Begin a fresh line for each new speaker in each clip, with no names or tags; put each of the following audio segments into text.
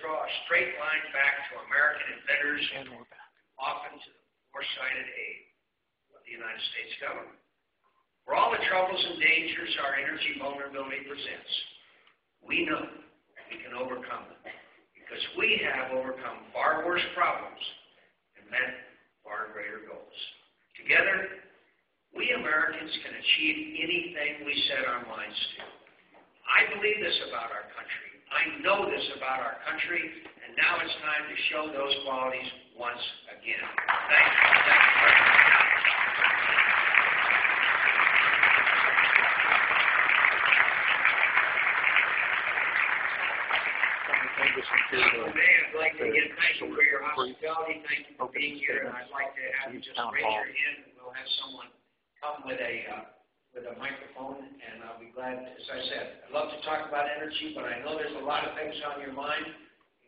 draw a straight line back to American inventors and often to the foresighted aid of the United States government. For all the troubles and dangers our energy vulnerability presents, we know that we can overcome them because we have overcome far worse problems and met far greater goals. Together, we Americans can achieve anything we set our minds to. I believe this about our country. I know this about our country, and now it's time to show those qualities once again. Thank you. I'd like to again thank you for your hospitality. Thank you for being here, and I'd like to have you just raise your hand, and we'll have someone come with a microphone, and I'll be glad. As I said, I'd love to talk about energy, but I know there's a lot of things on your mind,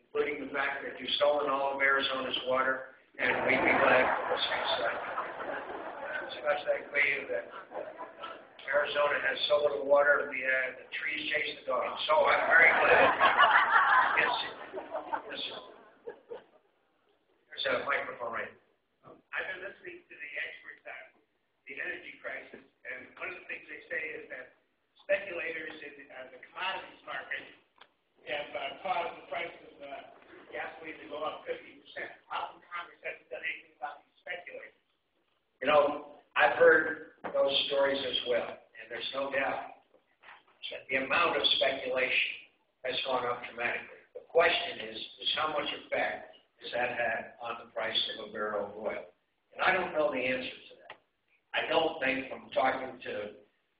including the fact that you've stolen all of Arizona's water, and we'd be glad to discuss that. Especially that Arizona has so little water, we had the trees chase the dogs. So I'm very glad. Yes, sir. Yes, sir. There's a microphone right.
I've been listening to the experts on the energy crisis, and one of the things they say is that speculators in the commodities market have caused the price of gasoline to go up 50%. How come Congress hasn't done anything about these speculators?
You know, I've heard those stories as well, and there's no doubt that the amount of speculation has gone up dramatically. The question is how much effect has that had on the price of a barrel of oil? And I don't know the answer to that. I don't think from talking to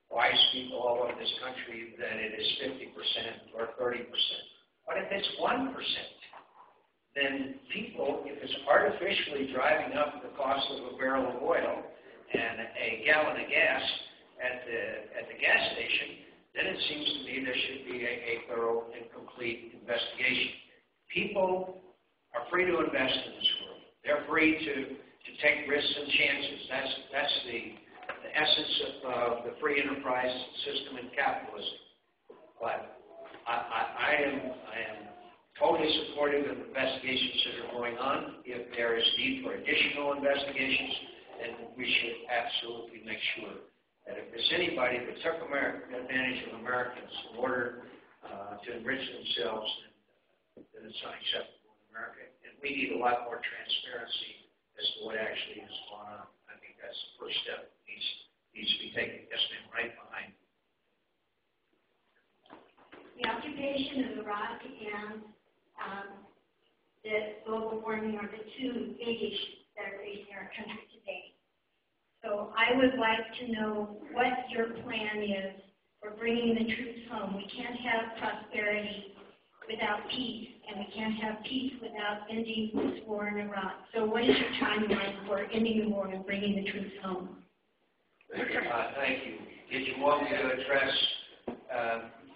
wise people all over this country that it is 50% or 30%. But if it's 1%, then people, if it's artificially driving up the cost of a barrel of oil and a gallon of gas at the gas station, then it seems to me there should be a thorough and complete investigation. People are free to invest in this world. They're free to take risks and chances. That's the essence of the free enterprise system in capitalism. But I am totally supportive of investigations that are going on. If there is need for additional investigations, then we should absolutely make sure that if there's anybody that took advantage of Americans in order to enrich themselves, then it's not acceptable in America. And we need a lot more transparency as to what actually has gone on. I think that's the first step that needs to be taken. Yes, ma'am, right behind.
The occupation of Iraq and the global warming are the two big issues that are facing our country today. So I would like to know what your plan is for bringing the troops home. We can't have prosperity without peace, and we can't have peace without ending this war in Iraq. So what is your timeline for ending the war and bringing the troops home?
Thank you. Did you want me to address,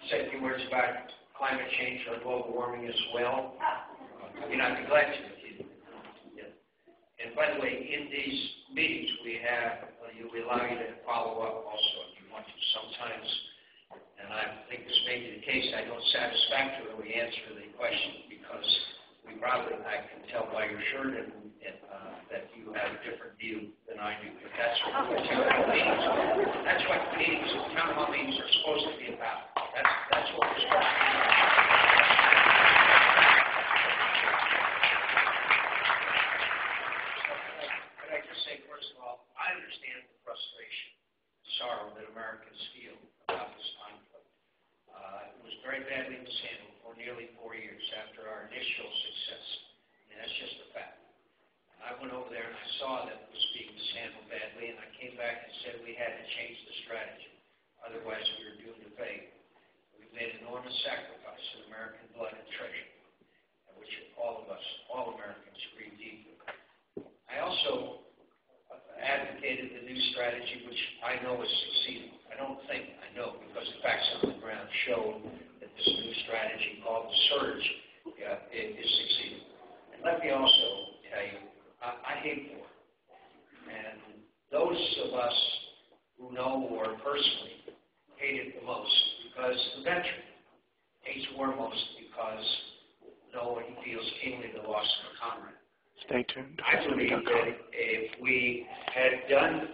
say a few words about climate change or global warming as well? I'd be glad to. And by the way, in these meetings we allow you to follow up also if you want to. Sometimes, and I think this may be the case, I don't satisfactorily answer the question because I can tell by your shirt and that you have a different view than I do. But that's what town hall meetings are supposed to be about. That's what we're supposed to be about. Can I just say, first of all, I understand the frustration, sorrow that Americans feel about this conflict. It was very badly mishandled for nearly 4 years after our initial success. And that's just a fact. I went over there and I saw that it was being mishandled badly, and I came back and said we had to change the strategy. Otherwise, we were doomed to fail. We've made enormous sacrifice in American blood and treasure, which all of us, all Americans, grieve deeply. I also advocated the new strategy, which I know is succeeding. I don't think I know, because the facts on the ground show that this new strategy called the Surge is succeeding. And let me also tell you, I hate war. And those of us who know war personally hate it the most because the veteran hates war most because he feels keenly the loss of a comrade.
Stay tuned.
I believe that if we had done